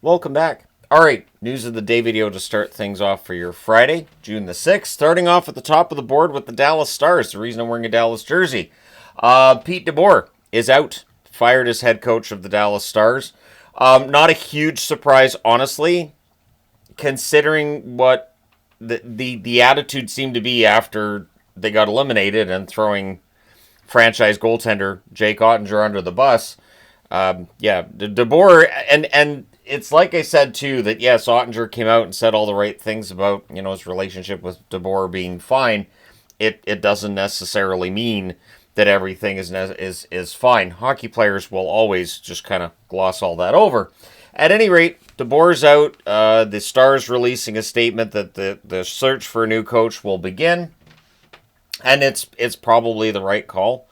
Welcome back. All right, news of the day video to start things off for your Friday, June the 6th. Starting off at the top of the board with the Dallas Stars, the reason I'm wearing a Dallas jersey. Pete DeBoer is out, fired as head coach of the Dallas Stars. Not a huge surprise, honestly, considering what the attitude seemed to be after they got eliminated and throwing franchise goaltender Jake Ottinger under the bus. DeBoer, and it's like I said too that yes, Ottinger came out and said all the right things about his relationship with DeBoer being fine. It doesn't necessarily mean that everything is fine. Hockey players will always just kind of gloss all that over. At any rate, DeBoer's out. The Stars releasing a statement that the search for a new coach will begin, and it's probably the right call.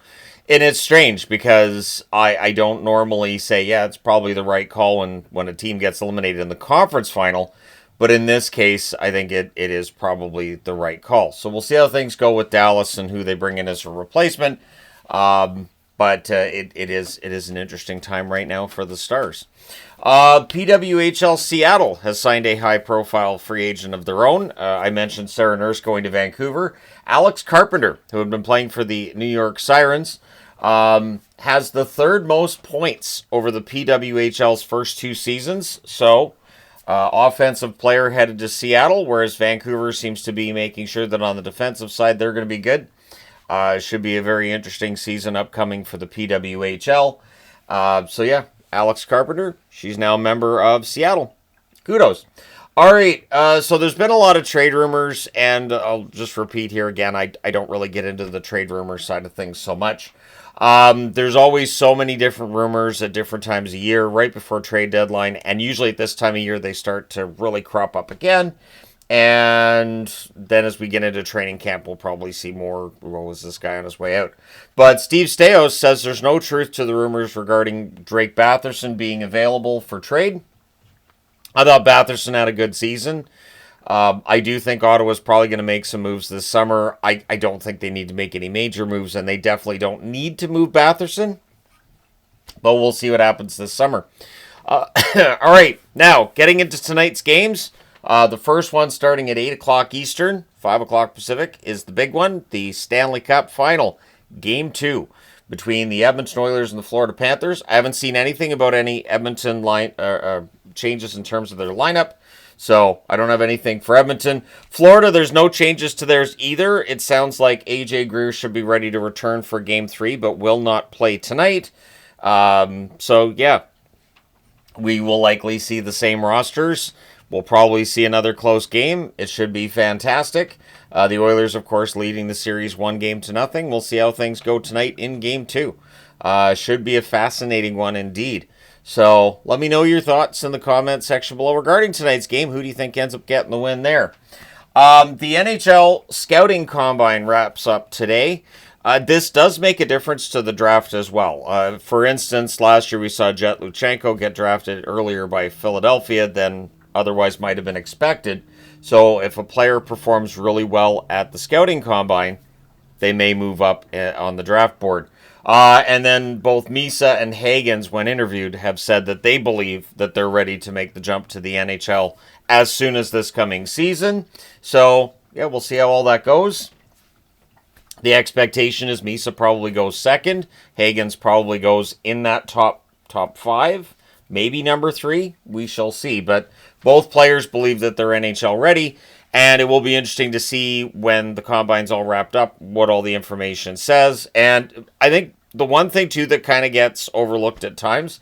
And it's strange because I don't normally say, yeah, it's probably the right call when a team gets eliminated in the conference final. But in this case, I think it is probably the right call. So we'll see how things go with Dallas and who they bring in as a replacement. But it is an interesting time right now for the Stars. PWHL Seattle has signed a high-profile free agent of their own. I mentioned Sarah Nurse going to Vancouver. Alex Carpenter, who had been playing for the New York Sirens, has the third most points over the PWHL's first two seasons. So, offensive player headed to Seattle, whereas Vancouver seems to be making sure that on the defensive side they're going to be good. Should be a very interesting season upcoming for the PWHL. Alex Carpenter, she's now a member of Seattle. Kudos. All right, so there's been a lot of trade rumors, and I'll just repeat here again, I don't really get into the trade rumor side of things so much. There's always so many different rumors at different times of year, right before trade deadline, and usually at this time of year they start to really crop up again. And then as we get into training camp, we'll probably see more. Well, was this guy on his way out? But Steve Stais says there's no truth to the rumors regarding Drake Batherson being available for trade. I thought Batherson had a good season. I do think Ottawa's probably going to make some moves this summer. I don't think they need to make any major moves, and they definitely don't need to move Batherson. But we'll see what happens this summer. All right, now getting into tonight's games. The first one starting at 8 o'clock Eastern, 5 o'clock Pacific, is the big one, the Stanley Cup Final, Game 2, between the Edmonton Oilers and the Florida Panthers. I haven't seen anything about any Edmonton changes in terms of their lineup, so I don't have anything for Edmonton. Florida, there's no changes to theirs either. It sounds like A.J. Greer should be ready to return for Game 3, but will not play tonight. We will likely see the same rosters. We'll probably see another close game. It should be fantastic. The Oilers, of course, leading the series 1-0. We'll see how things go tonight in Game 2. Should be a fascinating one indeed. So let me know your thoughts in the comment section below regarding tonight's game. Who do you think ends up getting the win there? The NHL Scouting Combine wraps up today. This does make a difference to the draft as well. For instance, last year we saw Jet Luchenko get drafted earlier by Philadelphia than otherwise might have been expected. So if a player performs really well at the scouting combine, they may move up on the draft board. And then both Misa and Hagens, when interviewed, have said that they believe that they're ready to make the jump to the NHL as soon as this coming season. So, yeah, we'll see how all that goes. The expectation is Misa probably goes second. Hagens probably goes in that top 5. Maybe number 3. We shall see. But both players believe that they're NHL ready, and it will be interesting to see when the combine's all wrapped up what all the information says. And I think the one thing, too, that kind of gets overlooked at times,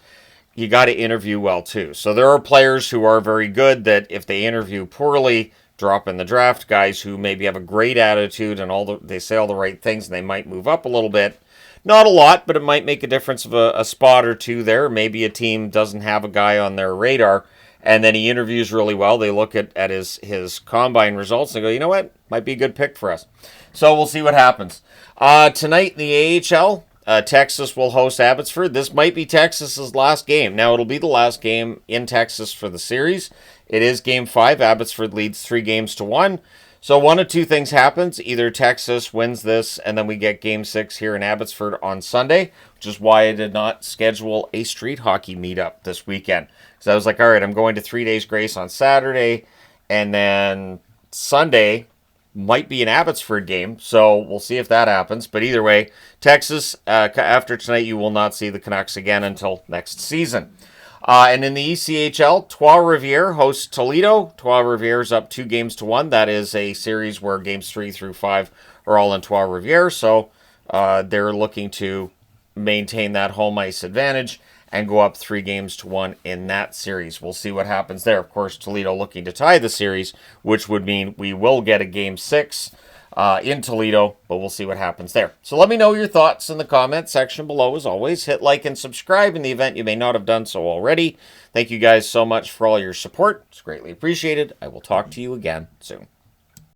you got to interview well, too. So there are players who are very good that if they interview poorly, drop in the draft. Guys who maybe have a great attitude and they say all the right things and they might move up a little bit. Not a lot, but it might make a difference of a spot or two there. Maybe a team doesn't have a guy on their radar, and then he interviews really well. They look at his combine results and go, you know what? Might be a good pick for us. So we'll see what happens. Tonight in the AHL, Texas will host Abbotsford. This might be Texas's last game. Now, it'll be the last game in Texas for the series. It is Game 5. Abbotsford leads 3-1. So one of two things happens. Either Texas wins this, and then we get Game 6 here in Abbotsford on Sunday, which is why I did not schedule a street hockey meetup this weekend. Because I was like, all right, I'm going to 3 days grace on Saturday, and then Sunday might be an Abbotsford game, so we'll see if that happens. But either way, Texas, after tonight, you will not see the Canucks again until next season. And in the ECHL, Trois-Rivières hosts Toledo. Trois-Rivières up 2-1. That is a series where games 3 through 5 are all in Trois-Rivières, so they're looking to maintain that home ice advantage and go up 3-1 in that series. We'll see what happens there. Of course, Toledo looking to tie the series, which would mean we will get a Game 6 in Toledo, but we'll see what happens there. So let me know your thoughts in the comment section below. As always, hit like and subscribe in the event you may not have done so already. Thank you guys so much for all your support. It's greatly appreciated. I will talk to you again soon.